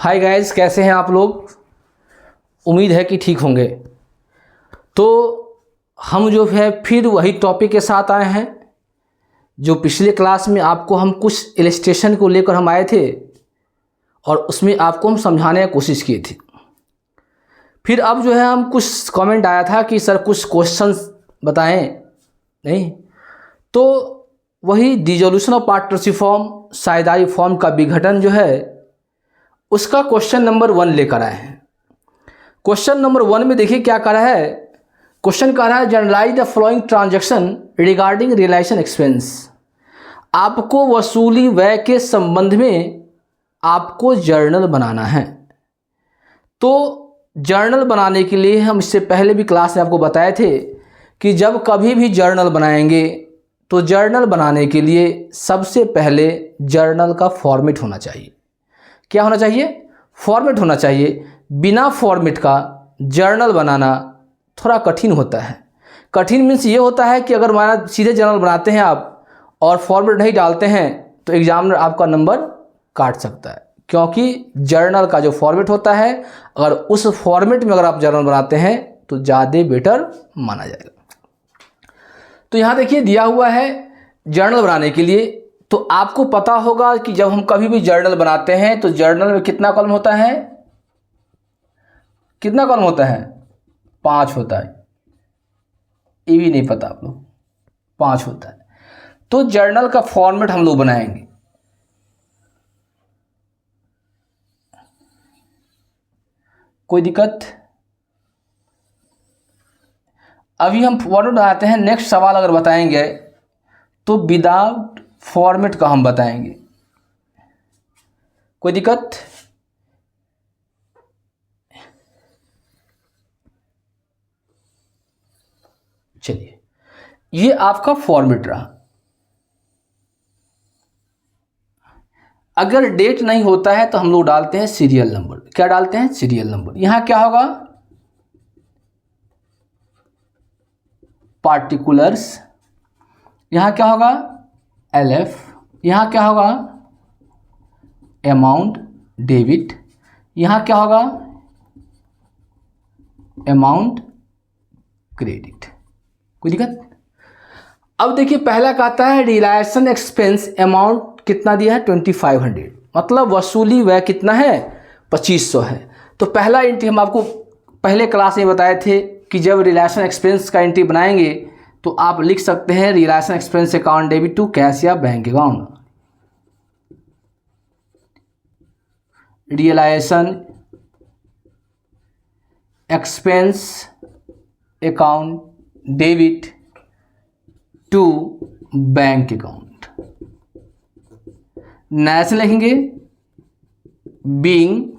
Hi guys, कैसे हैं आप लोग। उम्मीद है कि ठीक होंगे। तो हम जो है फिर वही टॉपिक के साथ आए हैं जो पिछले क्लास में आपको हम कुछ इलस्ट्रेशन को लेकर हम आए थे और उसमें आपको हम समझाने की कोशिश की थी। फिर अब जो है हम कुछ कमेंट आया था कि सर कुछ क्वेश्चंस बताएं, नहीं तो वही डिसोल्यूशन ऑफ पार्टनरशिप फॉर्म, साझेदारी फॉर्म का विघटन जो है उसका क्वेश्चन नंबर 1 लेकर आए हैं। क्वेश्चन नंबर 1 में देखिए क्या कर रहा है। क्वेश्चन कह रहा है journalise the following transaction regarding realisation expense. आपको वसूली व्यय के संबंध में आपको जर्नल बनाना है। तो जर्नल बनाने के लिए हम इससे पहले भी क्लास में आपको बताए थे कि जब कभी भी जर्नल बनाएंगे तो जर्नल बनाने के लिए सबसे पहले जर्नल का फॉर्मेट होना चाहिए। क्या होना चाहिए? फॉर्मेट होना चाहिए। बिना फॉर्मेट का जर्नल बनाना थोड़ा कठिन होता है। कठिन मीन्स ये होता है कि अगर हमारा सीधे जर्नल बनाते हैं आप और फॉर्मेट नहीं डालते हैं तो एग्जामिनर आपका नंबर काट सकता है, क्योंकि जर्नल का जो फॉर्मेट होता है अगर उस फॉर्मेट में अगर आप जर्नल बनाते हैं तो ज़्यादा बेटर माना जाएगा। तो यहाँ देखिए दिया हुआ है जर्नल बनाने के लिए। तो आपको पता होगा कि जब हम कभी भी जर्नल बनाते हैं तो जर्नल में कितना कॉलम होता है? कितना कॉलम होता है? 5 होता है। ये भी नहीं पता आप लोग, 5 होता है। तो जर्नल का फॉर्मेट हम लोग बनाएंगे। कोई दिक्कत? अभी हम फॉर्मेट बनाते हैं। नेक्स्ट सवाल अगर बताएंगे तो विदाउट फॉर्मेट का हम बताएंगे। कोई दिक्कत? चलिए, ये आपका फॉर्मेट रहा। अगर डेट नहीं होता है तो हम लोग डालते हैं सीरियल नंबर। क्या डालते हैं? Serial number. यहां क्या होगा? पार्टिकुलर्स। यहां क्या होगा? LF। यहां क्या होगा? Amount debit. यहां क्या होगा? Amount credit. कोई दिक्कत? अब देखिए पहला कहता है रियलाइजेशन एक्सपेंस अमाउंट कितना दिया है? 2500। मतलब वसूली व्यय कितना है? 2500 है। तो पहला एंट्री हम आपको पहले क्लास में बताए थे कि जब रियलाइजेशन एक्सपेंस का एंट्री बनाएंगे तो आप लिख सकते हैं realisation expense account debit to cash या bank account. Realisation expense account debit to bank account. Next लिखेंगे बीइंग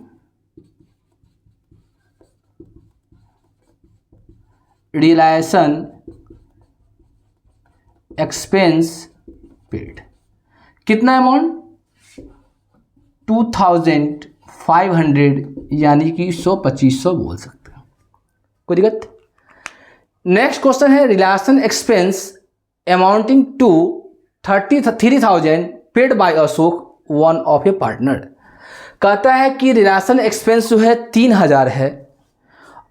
रियलाइजेशन एक्सपेंस पेड। कितना अमाउंट? 2500, यानी कि 100-2500 बोल सकते हैं। कोई दिक्कत? नेक्स्ट क्वेश्चन है realisation expense amounting to 33,000 paid by Ashok one of a partner. कहता है कि रियलाइजेशन एक्सपेंस जो है 3000 है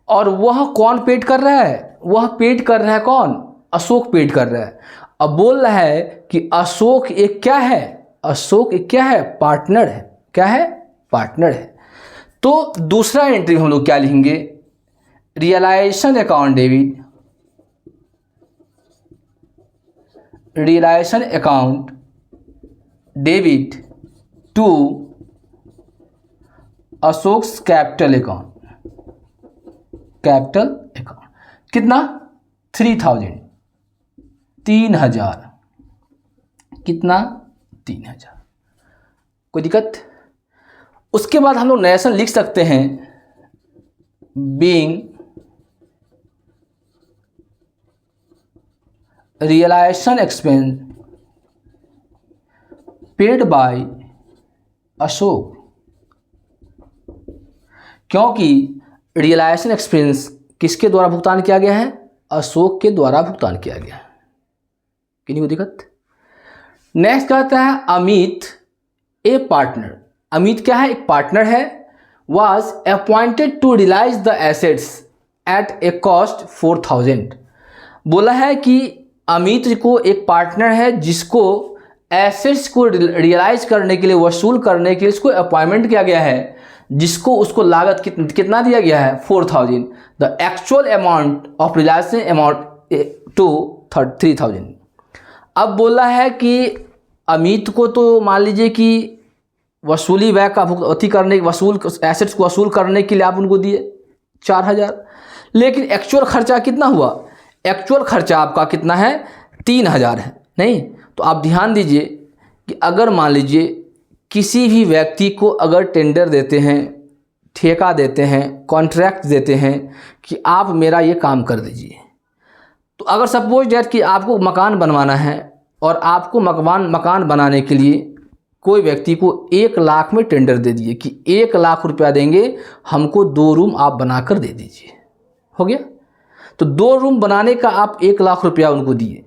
और वह कौन पेड कर रहा है? वह पेड कर रहा है कौन? अशोक पेड कर रहा है। अब बोल रहा है कि अशोक एक क्या है? अशोक एक क्या है? पार्टनर है। क्या है? पार्टनर है। तो दूसरा एंट्री हम लोग क्या लिखेंगे? Realisation account debit, realisation account debit to Ashok capital account. Capital account कितना? 3000। 3000 कितना? 3000। कोई दिक्कत? उसके बाद हम लोग नेशन लिख सकते हैं being realisation expense paid by Ashok, क्योंकि रियलाइजेशन एक्सपेंस किसके द्वारा भुगतान किया गया है? अशोक के द्वारा भुगतान किया गया है। किन्हीं को दिक्कत? नेक्स्ट कहता है अमित ए पार्टनर। अमित क्या है? एक पार्टनर है। was appointed to realize the assets at a cost 4000। बोला है कि अमित को एक पार्टनर है जिसको एसेट्स को रियलाइज करने के लिए, वसूल करने के लिए इसको अपॉइंटमेंट किया गया है, जिसको उसको लागत कितना दिया गया है 4000। The actual amount of realisation amount to 3000। अब बोला है कि अमित को तो मान लीजिए कि वसूली व्यय का अति करने, वसूल एसेट्स को वसूल करने के लिए आप उनको दिए 4000, लेकिन एक्चुअल खर्चा कितना हुआ? एक्चुअल खर्चा आपका कितना है? 3000 है। नहीं तो आप ध्यान दीजिए कि अगर मान लीजिए किसी भी व्यक्ति को अगर टेंडर देते हैं, ठेका देते हैं, कॉन्ट्रैक्ट देते हैं कि आप मेरा ये काम कर दीजिए, तो अगर सपोज डेट कि आपको मकान बनवाना है और आपको मकान बनाने के लिए कोई व्यक्ति को 1 लाख में टेंडर दे दिए कि 1 लाख रुपया देंगे, हमको 2 रूम आप बनाकर दे दीजिए, हो गया। तो 2 रूम बनाने का आप 1 लाख रुपया उनको दिए।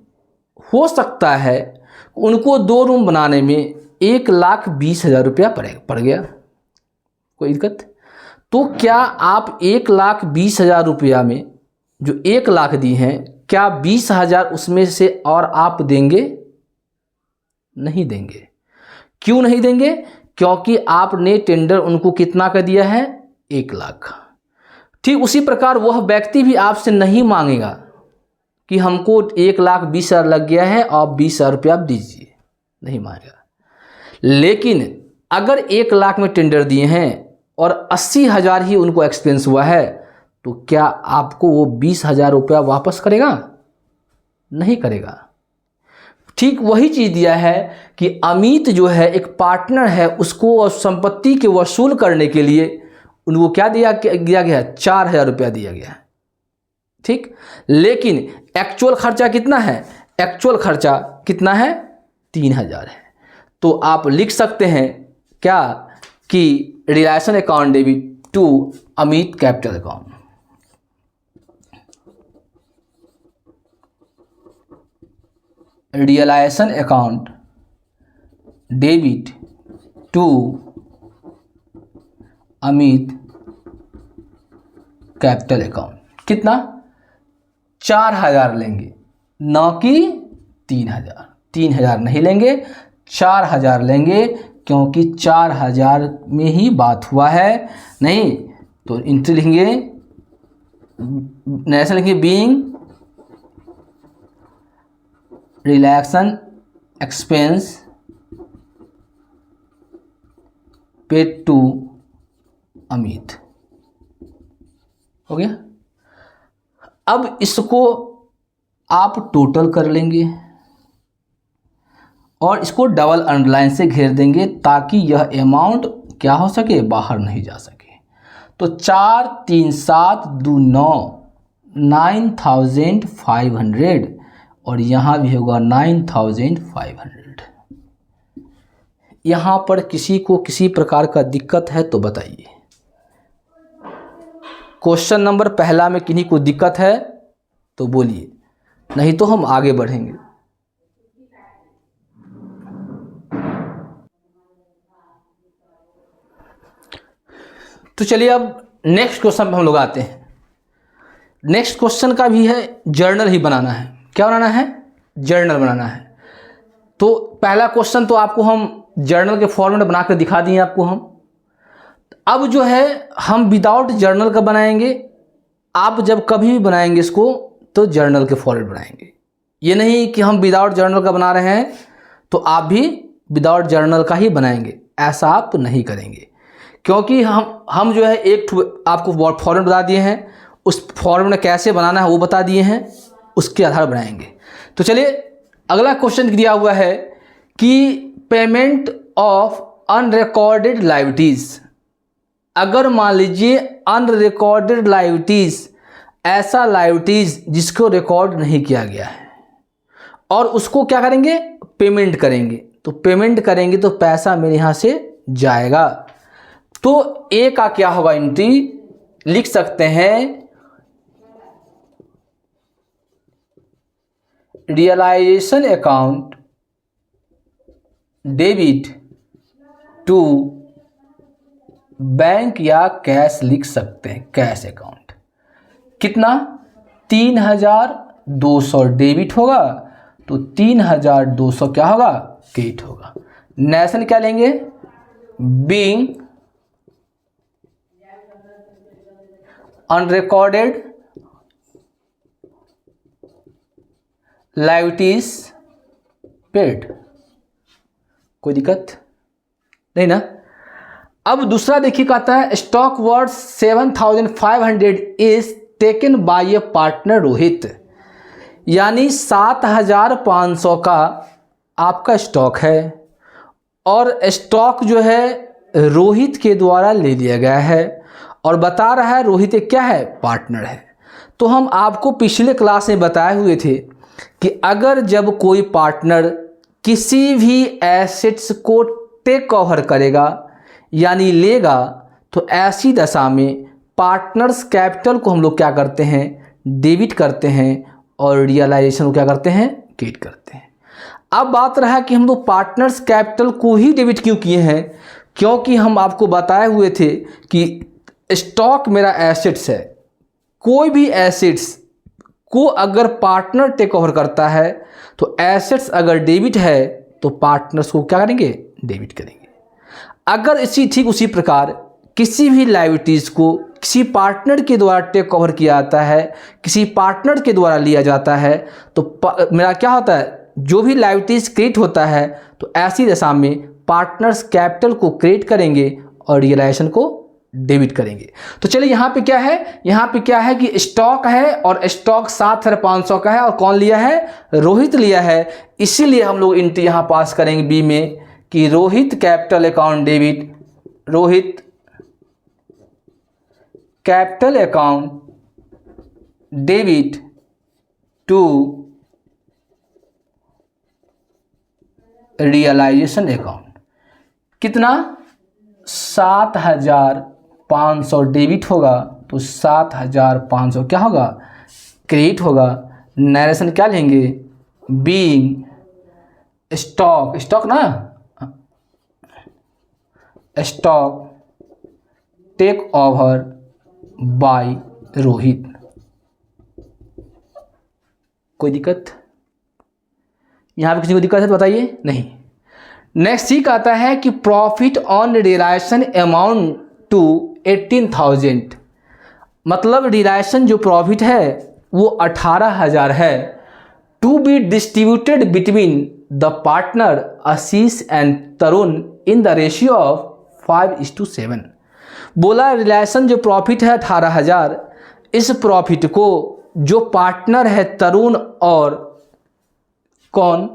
हो सकता है उनको 2 रूम बनाने में 1,20,000 रुपया पड़ गया, कोई दिक्कत? तो क्या आप 1,20,000 रुपया में जो 1 लाख दी हैं, क्या 20,000 उसमें से और आप देंगे? नहीं देंगे। क्यों नहीं देंगे? क्योंकि आपने टेंडर उनको कितना का दिया है? 1 लाख। ठीक उसी प्रकार वह व्यक्ति भी आपसे नहीं मांगेगा कि हमको 1,20,000 लग गया है, आप 20,000 रुपया आप दीजिए, नहीं मांगेगा। लेकिन अगर 1 लाख में टेंडर दिए हैं और 80,000 ही उनको एक्सपेंस हुआ है, तो क्या आपको वो 20,000 रुपया वापस करेगा? नहीं करेगा। ठीक वही चीज़ दिया है कि अमित जो है एक पार्टनर है, उसको संपत्ति के वसूल करने के लिए उनको क्या दिया गया है? 4,000 रुपया दिया गया है। ठीक, लेकिन एक्चुअल खर्चा कितना है? एक्चुअल खर्चा कितना है? 3,000 है। तो आप लिख सकते हैं क्या कि realisation account debit to Amit capital account. Realisation account debit to Amit capital account. कितना? 4,000 लेंगे, न कि 3,000। 3,000 नहीं लेंगे, 4,000 लेंगे, क्योंकि 4,000 में ही बात हुआ है। नहीं तो एंट्री लिखेंगे, ऐसा लिखेंगे being realisation expense paid to Amit, हो गया। अब इसको आप टोटल कर लेंगे और इसको डबल अंडरलाइन से घेर देंगे ताकि यह अमाउंट क्या हो सके? बाहर नहीं जा सके। तो 4 3 7 2 9 9,500 और यहाँ भी होगा 9,500। यहाँ पर किसी को किसी प्रकार का दिक्कत है तो बताइए। क्वेश्चन नंबर पहला में किन्हीं को दिक्कत है तो बोलिए, नहीं तो हम आगे बढ़ेंगे। तो चलिए अब नेक्स्ट क्वेश्चन पे हम लोग आते हैं। नेक्स्ट क्वेश्चन का भी है, जर्नल ही बनाना है। क्या बनाना है? जर्नल बनाना है। तो पहला क्वेश्चन तो आपको हम जर्नल के फॉर्मेट बनाकर दिखा दिए आपको हम। अब जो है हम विदाउट जर्नल का बनाएंगे। आप जब कभी भी बनाएंगे इसको तो जर्नल के फॉर्मेट बनाएंगे। ये नहीं कि हम विदाउट जर्नल का बना रहे हैं तो आप भी विदाउट जर्नल का ही बनाएंगे, ऐसा आप नहीं करेंगे। क्योंकि हम जो है एक आपको फॉर्मेट बता दिए हैं, उस फॉर्मेट में कैसे बनाना है वो बता दिए हैं, उसके आधार बनाएंगे। तो चलिए अगला क्वेश्चन दिया हुआ है कि पेमेंट ऑफ अनरिकॉर्डेड लायबिलिटीज। अगर मान लीजिए अनरिकॉर्डेड लायबिलिटीज, ऐसा लायबिलिटीज जिसको रिकॉर्ड नहीं किया गया है और उसको क्या करेंगे? पेमेंट करेंगे। तो पेमेंट करेंगे तो पैसा मेरे यहाँ से जाएगा। तो ए का क्या होगा? एंट्री लिख सकते हैं realisation account debit to bank या कैश लिख सकते हैं, कैश अकाउंट। कितना? 3200 डेबिट होगा, तो 3200 क्या होगा? क्रेडिट होगा। नेशन क्या लेंगे? Being unrecorded liabilities paid. कोई दिक्कत नहीं ना? अब दूसरा देखिए, कहता है stock worth 7500 is taken by a partner Rohit. यानी 7500 का आपका स्टॉक है और स्टॉक जो है रोहित के द्वारा ले लिया गया है और बता रहा है रोहित एक क्या है? पार्टनर है। तो हम आपको पिछले क्लास में बताए हुए थे कि अगर जब कोई पार्टनर किसी भी एसेट्स को टेक ओवर करेगा यानी लेगा, तो ऐसी दशा में पार्टनर्स कैपिटल को हम लोग क्या करते हैं? डेबिट करते हैं और रियलाइजेशन को क्या करते हैं? क्रेडिट करते हैं। अब बात रहा कि हम लोग पार्टनर्स कैपिटल को ही डेबिट क्यों किए हैं? क्योंकि हम आपको बताए हुए थे कि स्टॉक मेरा एसेट्स है, कोई भी एसेट्स को अगर पार्टनर टेक ओवर करता है तो एसेट्स अगर डेबिट है तो पार्टनर्स को क्या करेंगे? डेबिट करेंगे। अगर ठीक उसी प्रकार किसी भी लायबिलिटीज़ को किसी पार्टनर के द्वारा टेक ओवर किया जाता है, किसी पार्टनर के द्वारा लिया जाता है, तो मेरा क्या होता है? जो भी लायबिलिटीज़ क्रेडिट होता है तो ऐसी दशा में पार्टनर्स कैपिटल को क्रेडिट करेंगे और रियलाइजेशन को डेबिट करेंगे। तो चलिए यहाँ पे क्या है? यहाँ पे क्या है कि स्टॉक है और स्टॉक 7500 का है और कौन लिया है? रोहित लिया है। इसीलिए हम लोग एंट्री यहाँ पास करेंगे बी में कि Rohit capital account debit, Rohit capital account debit to realisation account. कितना? 7500 डेबिट होगा, तो 7500 क्या होगा? क्रेडिट होगा। नरेशन क्या लेंगे? बीइंग स्टॉक, स्टॉक ना, stock take over by Rohit. कोई दिक्कत? यहाँ पे किसी को दिक्कत है तो बताइए। नहीं। नेक्स्ट ठीक आता है कि profit on realisation amount to 18,000। मतलब रियलाइजेशन जो प्रॉफिट है वो 18,000 है, to be distributed between the partner Ashish and Tarun in the ratio of 5:7। बोला रियलाइजेशन जो प्रॉफिट है 18,000, इस प्रॉफिट को जो पार्टनर है तरुण और कौन?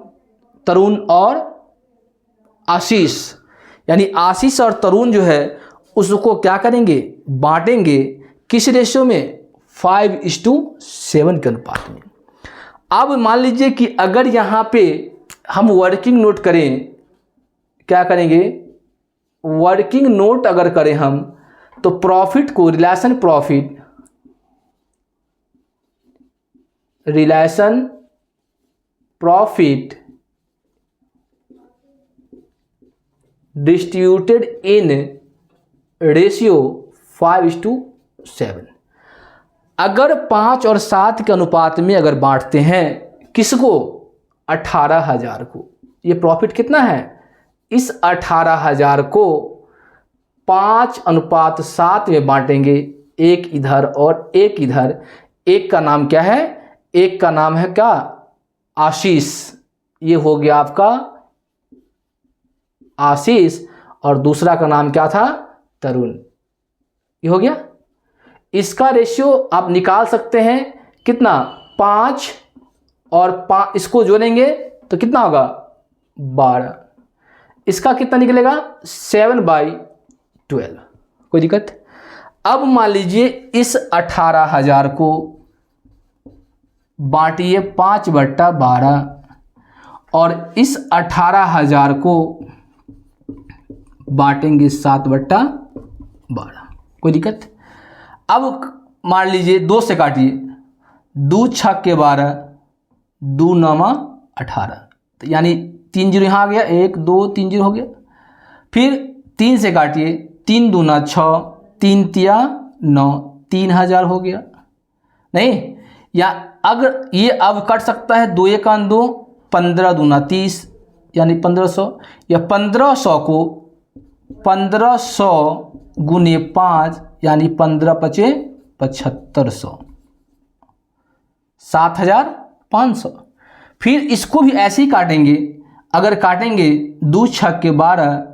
तरुण और आशीष, यानी आशीष और तरुण जो है उसको क्या करेंगे? बांटेंगे। किस रेशियो में? 5:7 के अनुपात में। अब मान लीजिए कि अगर यहाँ पे हम वर्किंग नोट करें, क्या करेंगे? वर्किंग नोट अगर करें हम, तो प्रॉफिट को relation profit distributed in ratio 5:7। अगर 5 और 7 के अनुपात में अगर बांटते हैं, किसको? 18,000 को। ये प्रॉफिट कितना है? इस 18,000 को 5:7 में बांटेंगे, एक इधर और एक इधर। एक का नाम क्या है? एक का नाम है क्या? आशीष। ये हो गया आपका आशीष और दूसरा का नाम क्या था? तरुण। ये हो गया। इसका रेशियो आप निकाल सकते हैं कितना? 5 और 5 इसको जोड़ेंगे तो कितना होगा? 12। इसका कितना निकलेगा? 7/12। कोई दिक्कत? अब मान लीजिए इस 18,000 को बांटिए 5/12 और इस 18,000 को बांटेंगे 7/12। कोई दिक्कत? अब मान लीजिए 2 से काटिए, 2 छक्के 12, 2 9 18, तो यानी 3 0 यहाँ आ गया, 1 2 3 0 हो गया। फिर 3 से काटिए, 3 दूना 6, 3 तिया 9, 3000 हो गया। नहीं, या अगर ये अब कट सकता है, 2 1 2, 15 दूना 30 यानी 1500, या 1500 को 1500 गुने 5 यानी 15 पचे 7500, 7500। फिर इसको भी ऐसे ही काटेंगे। अगर काटेंगे 2 6 12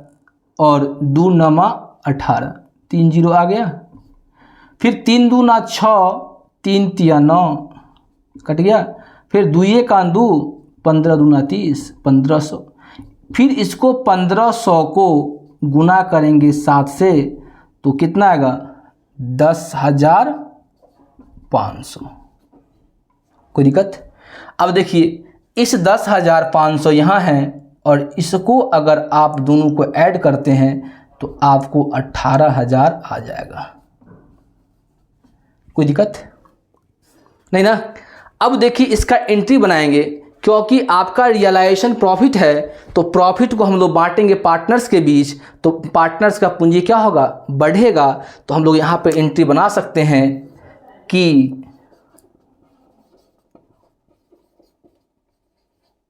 और 2 9 18, 3 0 आ गया। फिर 3 दूना 6, 3 तिया 9 कट गया। फिर 2 1 2, 15 दूना 30, 1500। फिर इसको 1500 को गुना करेंगे 7 से तो कितना आएगा, 10,500। कोई दिक्कत? अब देखिए इस 10,500 यहाँ है और इसको अगर आप दोनों को ऐड करते हैं तो आपको 18,000 आ जाएगा। कोई दिक्कत नहीं ना? अब देखिए इसका एंट्री बनाएंगे, क्योंकि आपका रियलाइजेशन प्रॉफिट है तो प्रॉफिट को हम लोग बांटेंगे पार्टनर्स के बीच, तो पार्टनर्स का पूंजी क्या होगा, बढ़ेगा। तो हम लोग यहाँ पे एंट्री बना सकते हैं कि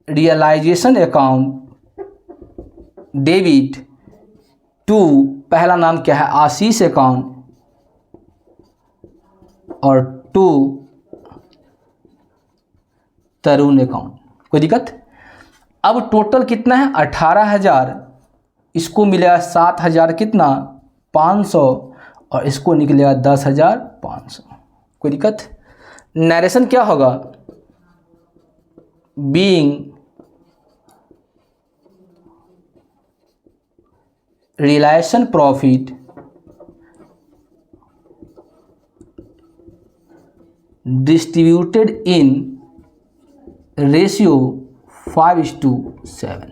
रियलाइजेशन अकाउंट डेबिट टू, पहला नाम क्या है, आशीष अकाउंट, और टू तरुण अकाउंट। कोई दिक्कत? अब टोटल कितना है, 18,000, इसको मिलेगा 7,000 कितना, 500, और इसको निकलेगा 10,500। कोई दिक्कत? नरेशन क्या होगा, being realisation profit distributed in ratio 5:7।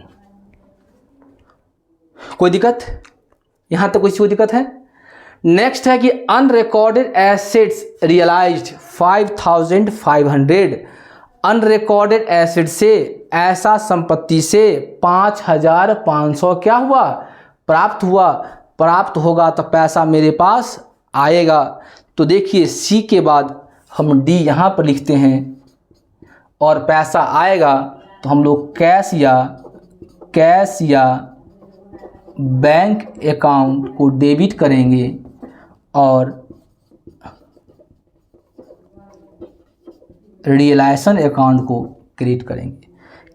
कोई दिक्कत? यहां तक कोई दिक्कत है? नेक्स्ट है कि unrecorded assets realised 5,500। Unrecorded asset से, ऐसा संपत्ति से 5,500 क्या हुआ, प्राप्त हुआ। प्राप्त होगा तो पैसा मेरे पास आएगा। तो देखिए सी के बाद हम डी यहाँ पर लिखते हैं और पैसा आएगा तो हम लोग कैश या बैंक अकाउंट को डेबिट करेंगे और रियलाइजेशन अकाउंट को क्रेडिट करेंगे।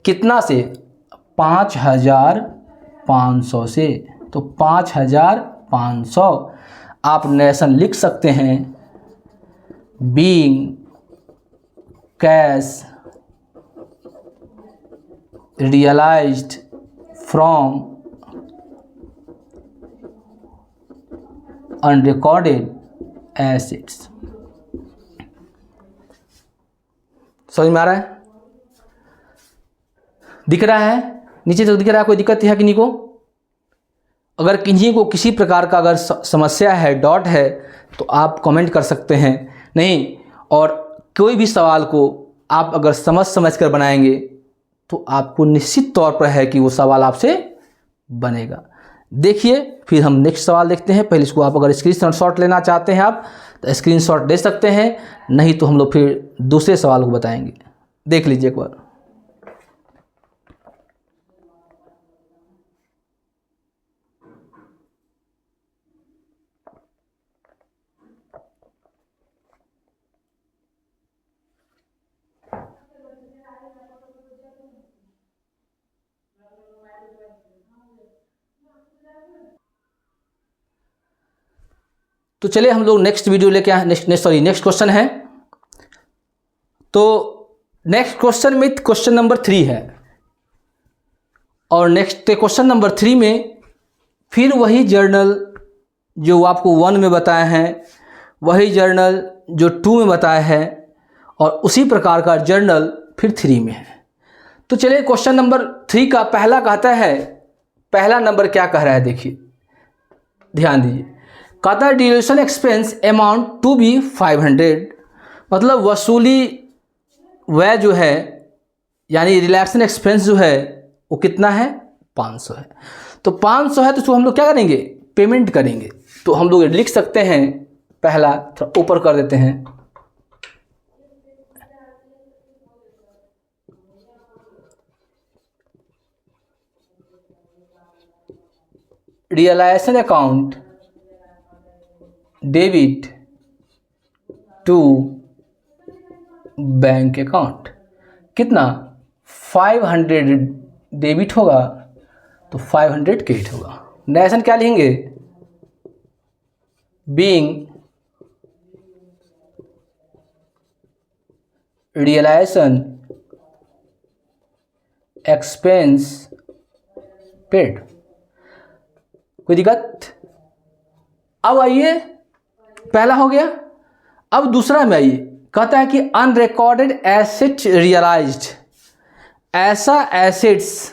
कितना से, 5,500 से। तो 5,500 आप नरेशन लिख सकते हैं, being cash realised from unrecorded assets. समझ में आ रहा है? दिख रहा है? नीचे तक दिख रहा है? कोई दिक्कत है किन्हीं को? अगर किन्हीं को किसी प्रकार का अगर समस्या है, डाउट है, तो आप कमेंट कर सकते हैं। नहीं, और कोई भी सवाल को आप अगर समझ कर बनाएंगे तो आपको निश्चित तौर पर है कि वो सवाल आपसे बनेगा। देखिए फिर हम नेक्स्ट सवाल देखते हैं। पहले इसको आप अगर स्क्रीनशॉट लेना चाहते हैं आप तो स्क्रीनशॉट ले सकते हैं, नहीं तो हम लोग फिर दूसरे सवाल को बताएंगे। देख लीजिए एक बार। तो चलिए हम लोग नेक्स्ट वीडियो लेके आए। नेक्स्ट क्वेश्चन है। तो नेक्स्ट क्वेश्चन में क्वेश्चन नंबर 3 है और नेक्स्ट क्वेश्चन नंबर 3 में फिर वही जर्नल जो आपको 1 में बताए हैं, वही जर्नल जो 2 में बताया है, और उसी प्रकार का जर्नल फिर 3 में है। तो चलिए क्वेश्चन नंबर 3 का पहला कहता है, पहला नंबर क्या कह रहा है देखिए, ध्यान दीजिए। कहता है deletion expense amount to be 500, मतलब वसूली वह जो है यानी रिलैक्सेशन एक्सपेंस जो है वो कितना है, 500 है। तो 500 है तो उसको हम लोग क्या करेंगे, पेमेंट करेंगे। तो हम लोग लिख सकते हैं, पहला थोड़ा ऊपर कर देते हैं, realisation account debit to bank account. कितना? 500 डेबिट होगा तो 500 क्रेडिट होगा। नरेशन क्या लिखेंगे? Being realisation expense paid. कोई दिक्कत? अब आइए, पहला हो गया। अब दूसरा में आइए, कहता है कि अनरिकॉर्डेड एसेट रियलाइज्ड, ऐसा एसेट्स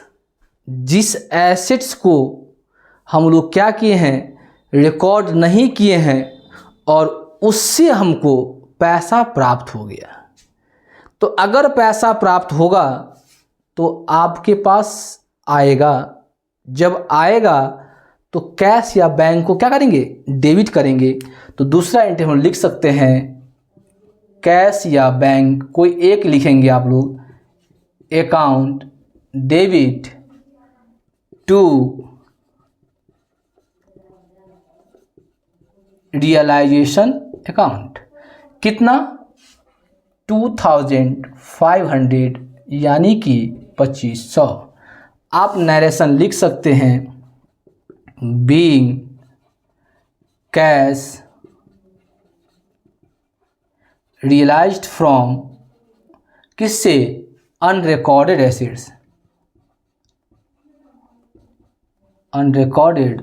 जिस एसेट्स को हम लोग क्या किए हैं, रिकॉर्ड नहीं किए हैं और उससे हमको पैसा प्राप्त हो गया। तो अगर पैसा प्राप्त होगा तो आपके पास आएगा, जब आएगा तो कैश या बैंक को क्या करेंगे? डेबिट करेंगे। तो दूसरा एंट्री हम लिख सकते हैं कैश या बैंक, कोई एक लिखेंगे आप लोग, account debit to realisation account. कितना? 2500 यानी कि 2500। आप नरेशन लिख सकते हैं बीइंग कैश रियलाइज्ड फ्रॉम, किससे? Unrecorded assets, unrecorded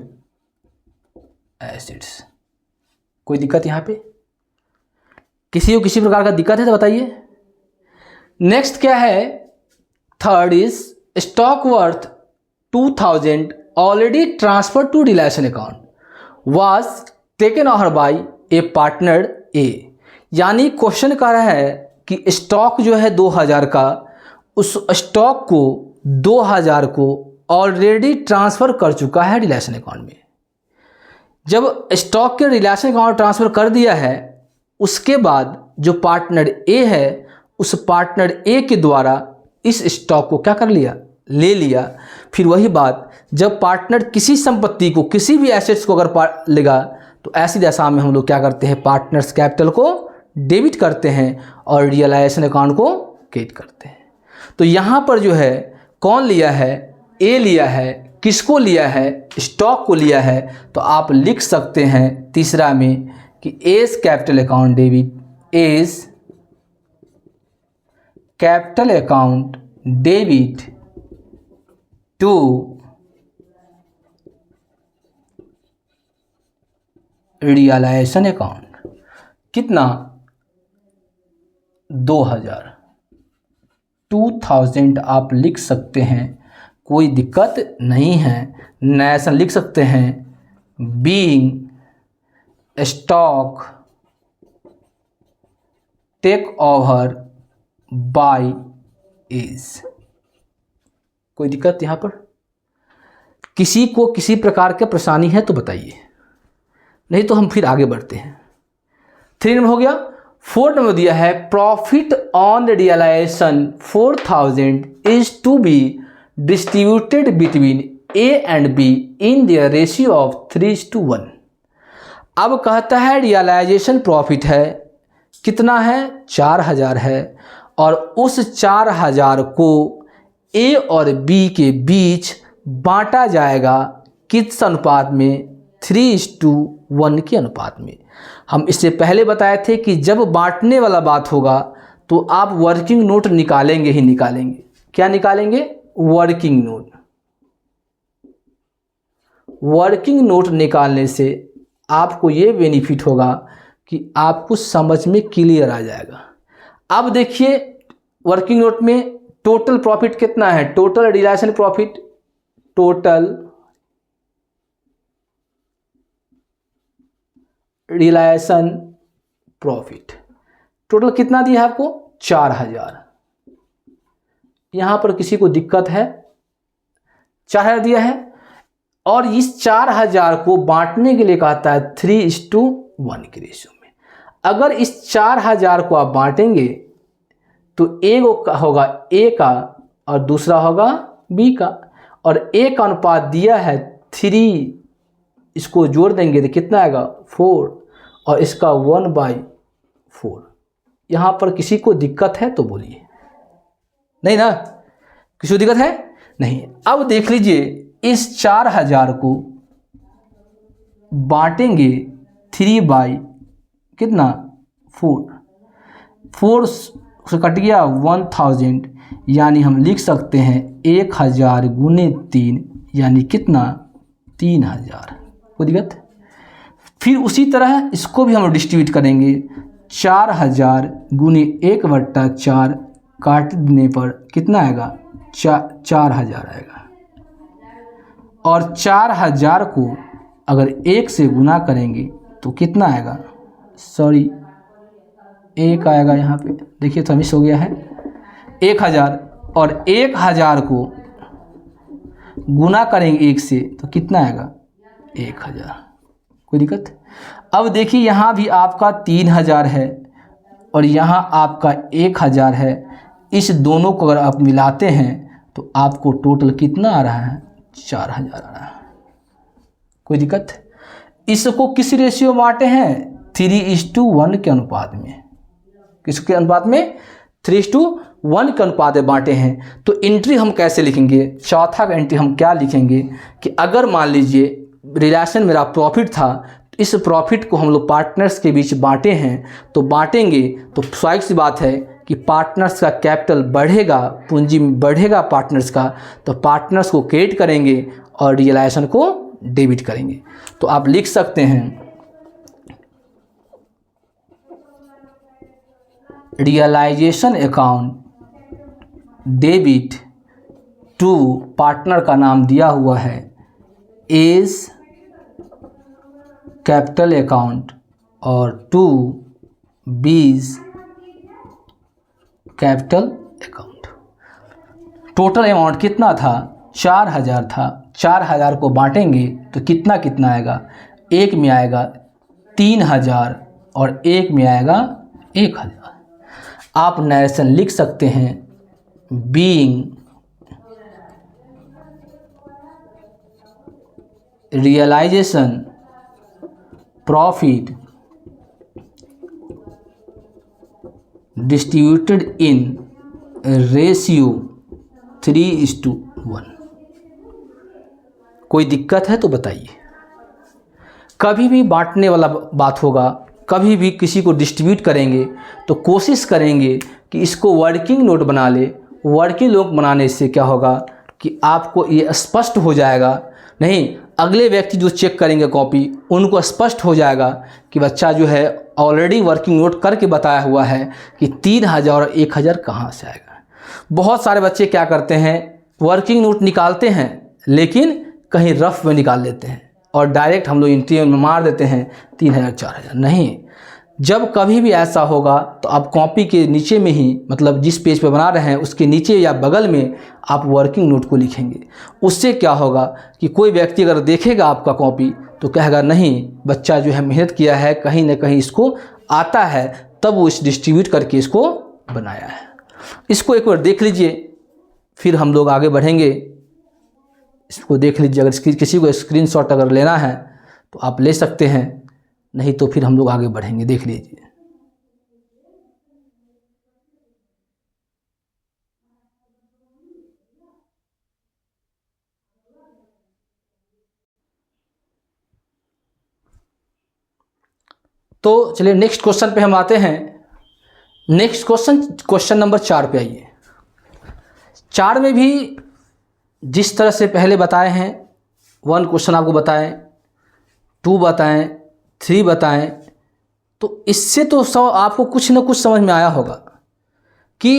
assets. कोई दिक्कत यहाँ पे? किसी को किसी प्रकार का दिक्कत है तो बताइए। नेक्स्ट क्या है? Third is stock worth 2000 already transfer to realisation account was taken over by a partner A. यानी क्वेश्चन कह रहा है कि स्टॉक जो है 2000 का, उस स्टॉक को 2000 को ऑलरेडी ट्रांसफ़र कर चुका है रियलाइजेशन अकाउंट में। जब स्टॉक के रियलाइजेशन अकाउंट ट्रांसफ़र कर दिया है, उसके बाद जो पार्टनर ए है, उस पार्टनर ए के द्वारा इस स्टॉक को क्या कर लिया? ले लिया। फिर वही बात, जब पार्टनर किसी संपत्ति को, किसी भी एसेट्स को अगर लेगा तो ऐसी दशा में हम लोग क्या करते हैं? पार्टनर्स कैपिटल को डेबिट करते हैं और रियलाइजेशन अकाउंट को क्रेडिट करते हैं। तो यहाँ पर जो है कौन लिया है? ए लिया है। किसको लिया है? स्टॉक को लिया है। तो आप लिख सकते हैं तीसरा में कि A's capital account debit, A's capital account debit to realisation account. कितना? 2000 आप लिख सकते हैं, कोई दिक्कत नहीं है। नरेशन लिख सकते हैं being stock take over by A's. कोई दिक्कत यहाँ पर? किसी को किसी प्रकार की परेशानी है तो बताइए, नहीं तो हम फिर आगे बढ़ते हैं। 3 नंबर हो गया। 4 नंबर दिया है profit on realisation 4000 is to be distributed between A and B in the ratio of 3:1। अब कहता है रियलाइजेशन प्रॉफिट है, कितना है? 4000 है, और उस 4000 को ए और बी के बीच बांटा जाएगा किस अनुपात में? 3:1 के अनुपात में। हम इससे पहले बताए थे कि जब बांटने वाला बात होगा तो आप वर्किंग नोट निकालेंगे ही निकालेंगे। क्या निकालेंगे? Working note. वर्किंग नोट निकालने से आपको ये बेनिफिट होगा कि आपको समझ में क्लियर आ जाएगा। अब देखिए वर्किंग नोट में टोटल प्रॉफिट कितना है? Total realisation profit, total realisation profit total कितना दिया है आपको? 4000। यहां पर किसी को दिक्कत है? 4000 दिया है और इस 4000 को बांटने के लिए कहता है 3:1 के रेशियो में। अगर इस 4000 को आप बांटेंगे तो एक होगा ए का और दूसरा होगा बी का, और ए का अनुपात दिया है 3, इसको जोड़ देंगे तो कितना आएगा 4, और इसका 1/4। यहाँ पर किसी को दिक्कत है तो बोलिए, नहीं ना, किसी को दिक्कत है नहीं। अब देख लीजिए, इस 4000 को बांटेंगे 3 कितना 4 से कट गया 1000, यानी हम लिख सकते हैं 1000 गुने 3 यानी कितना 3000। कोई दिक्कत? फिर उसी तरह इसको भी हम डिस्ट्रीब्यूट करेंगे, 4000 गुने 1/4 काट देने पर कितना आएगा 4000 आएगा। और 4000 को अगर 1 से गुना करेंगे तो कितना आएगा, सॉरी 1 आएगा यहाँ पे, देखिए तो मिस हो गया है 1000, और 1000 को गुना करेंगे 1 से तो कितना आएगा 1000। कोई दिक्कत? अब देखिए यहाँ भी आपका 3000 है और यहाँ आपका 1000 है, इस दोनों को अगर आप मिलाते हैं तो आपको टोटल कितना आ रहा है 4000 आ रहा है। कोई दिक्कत? इसको किस रेशियो में बांटे हैं 3:1 के अनुपात में। किसके अनुपात में 3:1 के अनुपात में बांटे हैं। तो एंट्री हम कैसे लिखेंगे, चौथा का एंट्री हम क्या लिखेंगे कि अगर मान लीजिए रिलेशन मेरा प्रॉफिट था, इस प्रॉफिट को हम लोग पार्टनर्स के बीच बांटे हैं, तो बांटेंगे तो स्वाभाविक सी बात है कि पार्टनर्स का कैपिटल बढ़ेगा, पूंजी बढ़ेगा पार्टनर्स का, तो पार्टनर्स को क्रेडिट करेंगे और रियलाइजेशन को डेबिट करेंगे। तो आप लिख सकते हैं realisation account debit to, partner का नाम दिया हुआ है एज कैपिटल अकाउंट, और to B's capital account. Total amount कितना था 4000 था, 4000 को बांटेंगे तो कितना कितना आएगा, एक में आएगा 3000 और एक में आएगा 1000। आप नरेशन लिख सकते हैं being realisation profit distributed in ratio 3:1। कोई दिक्कत है तो बताइए। कभी भी बांटने वाला बात होगा, कभी भी किसी को डिस्ट्रीब्यूट करेंगे तो कोशिश करेंगे कि इसको वर्किंग नोट बना ले। वर्किंग नोट बनाने से क्या होगा कि आपको ये स्पष्ट हो जाएगा, नहीं अगले व्यक्ति जो चेक करेंगे कॉपी, उनको स्पष्ट हो जाएगा कि बच्चा जो है ऑलरेडी वर्किंग नोट करके बताया हुआ है कि 3000 और 1000 कहाँ से आएगा। बहुत सारे बच्चे क्या करते हैं, वर्किंग नोट निकालते हैं लेकिन कहीं रफ में निकाल लेते हैं और डायरेक्ट हम लोग एंट्री में मार देते हैं 3000 4000। नहीं, जब कभी भी ऐसा होगा तो आप कॉपी के नीचे में ही, मतलब जिस पेज पे बना रहे हैं उसके नीचे या बगल में आप वर्किंग नोट को लिखेंगे। उससे क्या होगा कि कोई व्यक्ति अगर देखेगा आपका कॉपी तो कहेगा नहीं बच्चा जो है मेहनत किया है, कहीं ना कहीं इसको आता है, तब वो इस डिस्ट्रीब्यूट करके इसको बनाया है। इसको एक बार देख लीजिए, फिर हम लोग आगे बढ़ेंगे। इसको देख लीजिए, अगर किसी को स्क्रीनशॉट अगर लेना है तो आप ले सकते हैं, नहीं तो फिर हम लोग आगे बढ़ेंगे। देख लीजिए। तो चलिए नेक्स्ट क्वेश्चन पे हम आते हैं। नेक्स्ट क्वेश्चन नंबर 4 पे आइए। 4 में भी जिस तरह से पहले बताए हैं, 1 क्वेश्चन आपको बताएं, 2 बताएं, 3 बताएं, तो इससे तो सब आपको कुछ ना कुछ समझ में आया होगा कि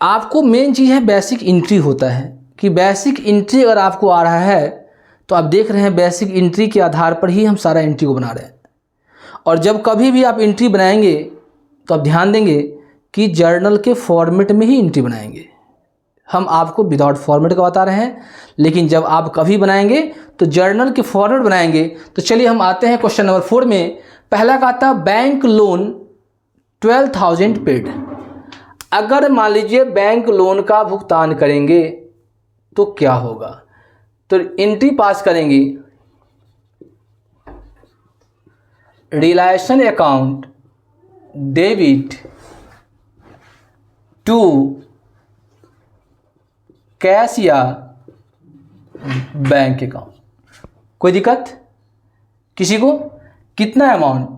आपको मेन चीज़ है बेसिक एंट्री होता है, कि बेसिक एंट्री अगर आपको आ रहा है तो आप देख रहे हैं बेसिक एंट्री के आधार पर ही हम सारा एंट्री को बना रहे हैं। और जब कभी भी आप एंट्री बनाएंगे तो आप ध्यान देंगे कि जर्नल के फॉर्मेट में ही एंट्री बनाएंगे। हम आपको विदाउट फॉर्मेट का बता रहे हैं, लेकिन जब आप कभी बनाएंगे तो जर्नल के फॉर्मेट बनाएंगे। तो चलिए हम आते हैं क्वेश्चन नंबर 4 में। पहला का था बैंक लोन 12,000 पेड। अगर मान लीजिए बैंक लोन का भुगतान करेंगे तो क्या होगा, तो एंट्री पास करेंगे, realisation account debit to cash या बैंक अकाउंट। कोई दिक्कत किसी को? कितना अमाउंट?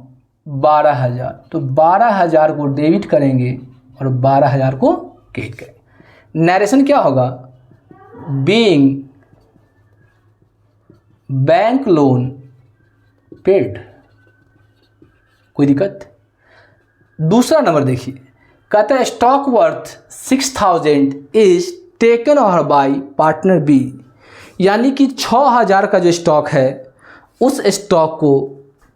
12,000। तो 12,000 को डेबिट करेंगे और 12,000 को क्रेडिट करेंगे। नरेशन क्या होगा? Being bank loan paid. कोई दिक्कत? दूसरा नंबर देखिए, कहता है stock worth 6,000 is taken over by partner B. यानी कि 6,000 का जो स्टॉक है उस स्टॉक को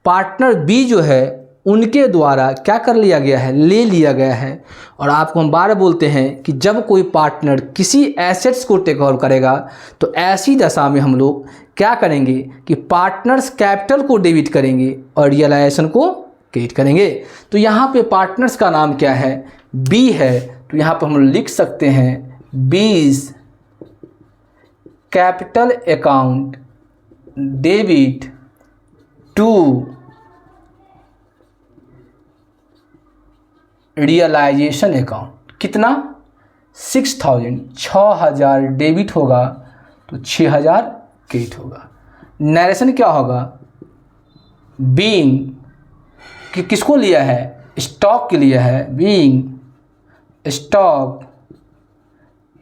पार्टनर बी जो है उनके द्वारा क्या कर लिया गया है? ले लिया गया है। और आपको हम बार बोलते हैं कि जब कोई पार्टनर किसी एसेट्स को टेक ओवर करेगा तो ऐसी दशा में हम लोग क्या करेंगे कि पार्टनर्स कैपिटल को डेबिट करेंगे और रियलाइजेशन को क्रेडिट करेंगे। तो यहाँ पे पार्टनर्स का नाम क्या है? बी है। तो यहाँ पे हम लिख सकते हैं B's capital account debit to realisation account. कितना? 6,000। 6,000 डेबिट होगा तो 6,000 क्रेडिट होगा। नरेशन क्या होगा? बीइंग कि किसको लिया है? स्टॉक के लिए है। Being stock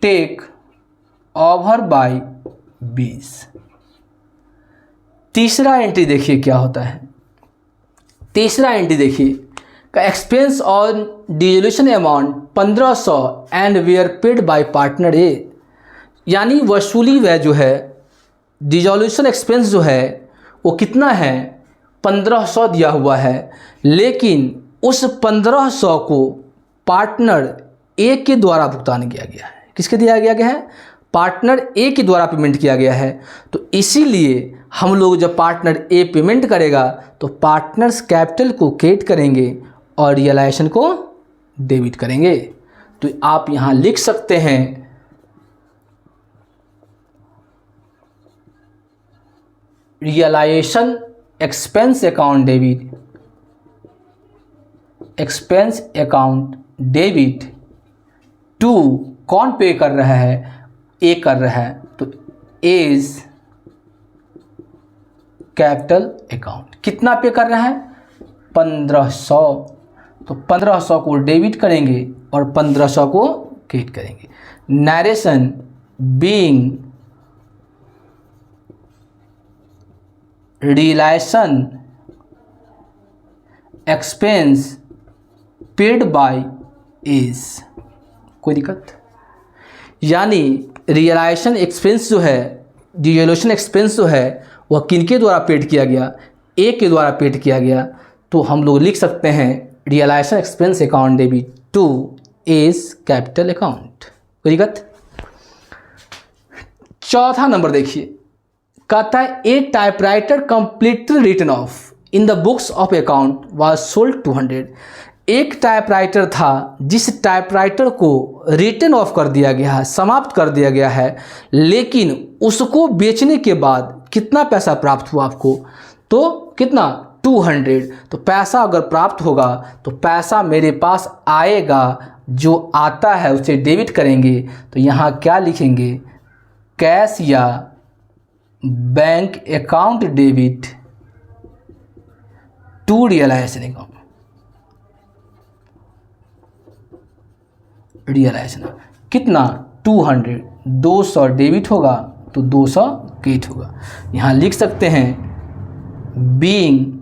take over by B's. तीसरा एंट्री देखिए क्या होता है। तीसरा एंट्री देखिए का expense on dissolution amount 1,500 and where paid by partner A. यानी वसूली व्यय जो है, डिसोल्यूशन एक्सपेंस जो है वो कितना है? 1,500 दिया हुआ है, लेकिन उस 1,500 को पार्टनर ए के द्वारा भुगतान किया गया है। किसके दिया गया है? पार्टनर ए के द्वारा पेमेंट किया गया है। तो इसीलिए हम लोग जब पार्टनर ए पेमेंट करेगा तो पार्टनर्स कैपिटल को क्रेडिट करेंगे और रियलाइजेशन को डेबिट करेंगे। तो आप यहाँ लिख सकते हैं realisation expense account debit, expense account debit to कौन पे कर रहा है? ए कर रहा है। तो एज कैपिटल अकाउंट कितना पे कर रहा है? 1,500। तो 1,500 को डेबिट करेंगे और 1,500 को क्रेडिट करेंगे। Narration being realisation expense paid by A's. कोई दिक्कत? यानी रियलाइजेशन एक्सपेंस जो है, डिसोल्यूशन एक्सपेंस जो है वह किनके द्वारा पेड किया गया? ए के द्वारा पेड किया गया। तो हम लोग लिख सकते हैं realisation expense account debit to as capital account. कोई दिक्कत? चौथा नंबर देखिए, कहता है a typewriter completely written off in the books of account was sold 200। एक टाइपराइटर था जिस टाइपराइटर को रिटन ऑफ कर दिया गया है, समाप्त कर दिया गया है, लेकिन उसको बेचने के बाद कितना पैसा प्राप्त हुआ आपको? तो कितना? 200। तो पैसा अगर प्राप्त होगा तो पैसा मेरे पास आएगा, जो आता है उसे डेबिट करेंगे। तो यहाँ क्या लिखेंगे? कैश या bank account debit to realisation account. Realisation कितना? 200। 200 डेबिट होगा तो 200 क्रेडिट होगा। यहाँ लिख सकते हैं being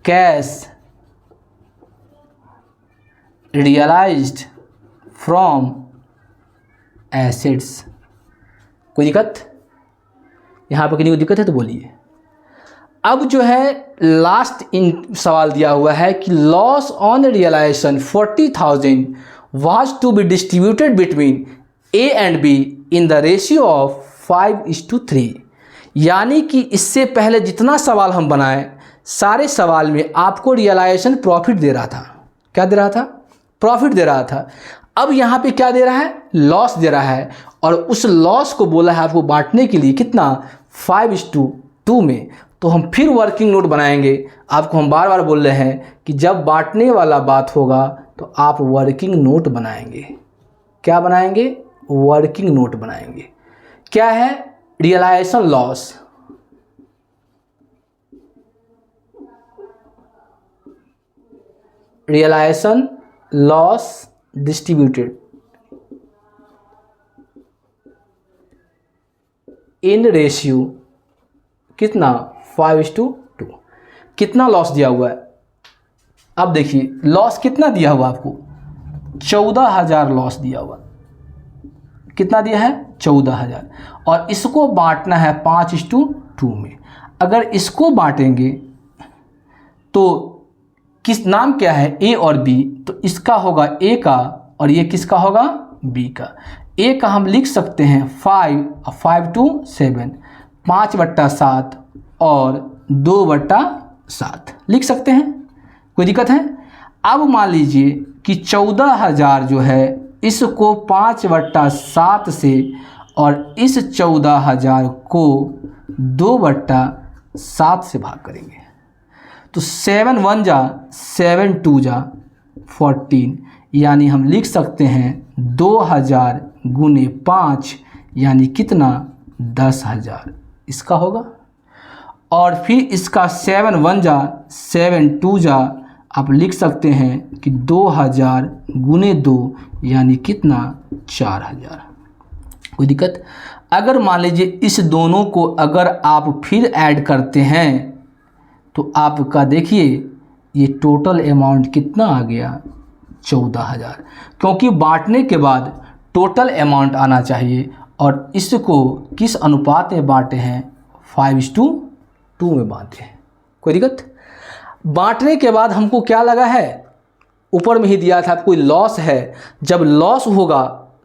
cash realised from assets. कोई दिक्कत? यहाँ पर किसी को दिक्कत है तो बोलिए। अब जो है लास्ट सवाल दिया हुआ है कि loss on realisation 40,000 was to be distributed between A and B in the ratio of 5:3। यानी कि इससे पहले जितना सवाल हम बनाए सारे सवाल में आपको रियलाइजेशन प्रॉफिट दे रहा था। क्या दे रहा था? प्रॉफिट दे रहा था। अब यहाँ पे क्या दे रहा है? लॉस दे रहा है। और उस लॉस को बोला है आपको बांटने के लिए कितना? 5:2 में। तो हम फिर वर्किंग नोट बनाएंगे। आपको हम बार बार बोल रहे हैं कि जब बांटने वाला बात होगा तो आप वर्किंग नोट बनाएंगे। क्या बनाएंगे? वर्किंग नोट बनाएंगे। क्या है? Realisation loss, realisation loss distributed in ratio कितना? 5:2। कितना लॉस दिया हुआ है? अब देखिए लॉस कितना दिया हुआ आपको? 14,000 लॉस दिया हुआ। कितना दिया है? 14,000। और इसको बांटना है 5:2 में। अगर इसको बांटेंगे तो किस नाम क्या है? ए और बी। तो इसका होगा ए का और ये किसका होगा? बी का। ए का हम लिख सकते हैं 5/7, 5/7 और 2/7 लिख सकते हैं। कोई दिक्कत है? अब मान लीजिए कि 14,000 जो है इसको 5/7 से और इस 14,000 को 2/7 से भाग करेंगे तो 7 1 जा 7 2 जा 14, यानी हम लिख सकते हैं 2,000 गुने 5 यानी कितना? 10,000 इसका होगा। और फिर इसका 7 1 जा 7 2 जा आप लिख सकते हैं कि 2,000 गुने 2 यानी कितना? 4,000। कोई दिक्कत? अगर मान लीजिए इस दोनों को अगर आप फिर ऐड करते हैं तो आपका देखिए ये टोटल अमाउंट कितना आ गया? 14,000। क्योंकि बांटने के बाद टोटल अमाउंट आना चाहिए और इसको किस अनुपात में बांटे हैं? 5:2 में बांटे हैं। कोई दिक्कत? बांटने के बाद हमको क्या लगा है? ऊपर में ही दिया था कोई लॉस है। जब लॉस होगा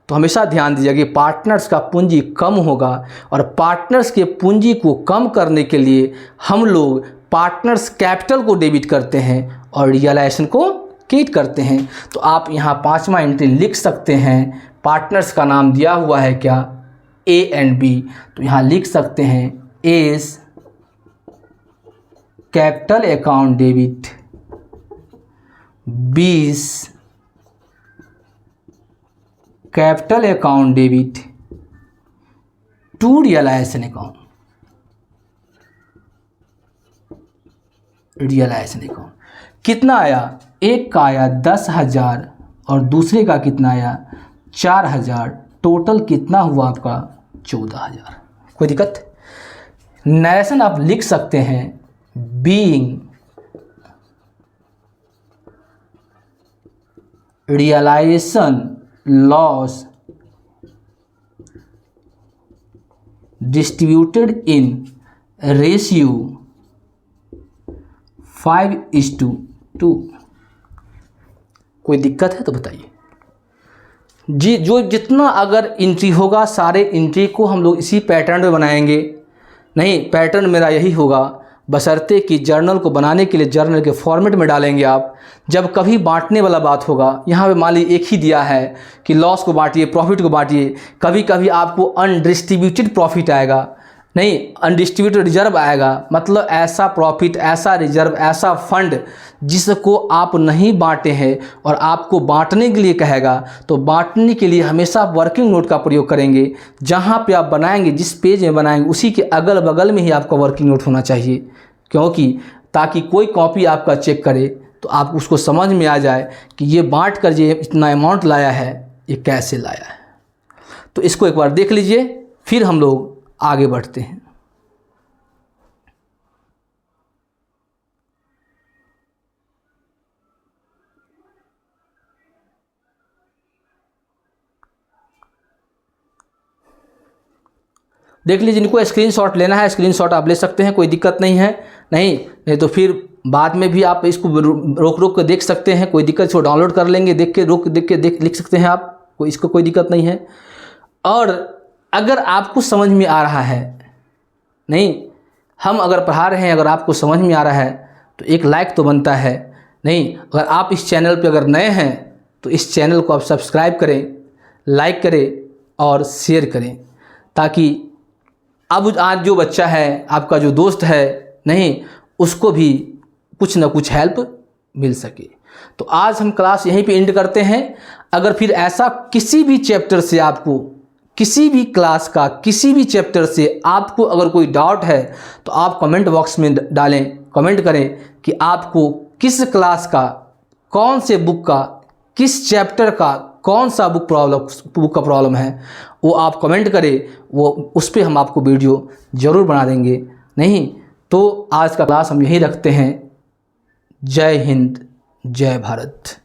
तो हमेशा ध्यान दीजिए कि पार्टनर्स का पूंजी कम होगा और पार्टनर्स के पूंजी को कम करने के लिए हम लोग पार्टनर्स कैपिटल को डेबिट करते हैं और रियलाइजेशन को क्रेडिट करते हैं। तो आप यहाँ 5वां एंट्री लिख सकते हैं। पार्टनर्स का नाम दिया हुआ है क्या? A and B. तो यहाँ लिख सकते हैं A's capital account debit, B's capital account debit to realisation account. Realisation account कितना आया? एक का आया 10,000 और दूसरे का कितना आया? 4,000। टोटल कितना हुआ आपका? 14,000। कोई दिक्कत? नरेशन आप लिख सकते हैं being realisation loss distributed in ratio 5:2। कोई दिक्कत है तो बताइए जी। जो जितना अगर एंट्री होगा सारे एंट्री को हम लोग इसी पैटर्न में बनाएंगे। नहीं, पैटर्न मेरा यही होगा बशर्ते कि जर्नल को बनाने के लिए जर्नल के फॉर्मेट में डालेंगे आप। जब कभी बांटने वाला बात होगा यहाँ पे मान लीजिए एक ही दिया है कि लॉस को बांटिए, प्रॉफिट को बांटिए। कभी कभी आपको अनडिस्ट्रीब्यूटेड प्रॉफिट आएगा, नहीं अनडिस्ट्रीब्यूटेड रिजर्व आएगा। मतलब ऐसा प्रॉफिट, ऐसा रिजर्व, ऐसा फंड जिसको आप नहीं बांटे हैं और आपको बांटने के लिए कहेगा। तो बांटने के लिए हमेशा वर्किंग नोट का प्रयोग करेंगे। जहाँ पे आप बनाएंगे, जिस पेज में बनाएंगे उसी के अगल बगल में ही आपका वर्किंग नोट होना चाहिए। क्योंकि ताकि कोई कॉपी आपका चेक करे तो आप उसको समझ में आ जाए कि ये बांट कर ये इतना अमाउंट लाया है, ये कैसे लाया है। तो इसको एक बार देख लीजिए, फिर हम लोग आगे बढ़ते हैं। देख लीजिए, इनको स्क्रीनशॉट लेना है, स्क्रीनशॉट आप ले सकते हैं, कोई दिक्कत नहीं है। नहीं तो फिर बाद में भी आप इसको रोक रोक कर देख सकते हैं, कोई दिक्कत। इसको डाउनलोड कर लेंगे, देख के लिख सकते हैं आप, इसको कोई दिक्कत नहीं है। और अगर आपको समझ में आ रहा है, नहीं हम अगर पढ़ा रहे हैं, अगर आपको समझ में आ रहा है तो एक लाइक तो बनता है। नहीं, अगर आप इस चैनल पे अगर नए हैं तो इस चैनल को आप सब्सक्राइब करें, लाइक करें और शेयर करें, ताकि अब आज जो बच्चा है, आपका जो दोस्त है, नहीं उसको भी कुछ ना कुछ हेल्प मिल सके। तो आज हम क्लास यहीं पे एंड करते हैं। अगर फिर ऐसा किसी भी चैप्टर से आपको, किसी भी क्लास का किसी भी चैप्टर से आपको अगर कोई डाउट है तो आप कमेंट बॉक्स में डालें, कमेंट करें कि आपको किस क्लास का, कौन से बुक का, किस चैप्टर का, कौन सा बुक का प्रॉब्लम है, वो आप कमेंट करें, वो उस पर हम आपको वीडियो ज़रूर बना देंगे। नहीं तो आज का क्लास हम यहीं रखते हैं। जय हिंद, जय भारत।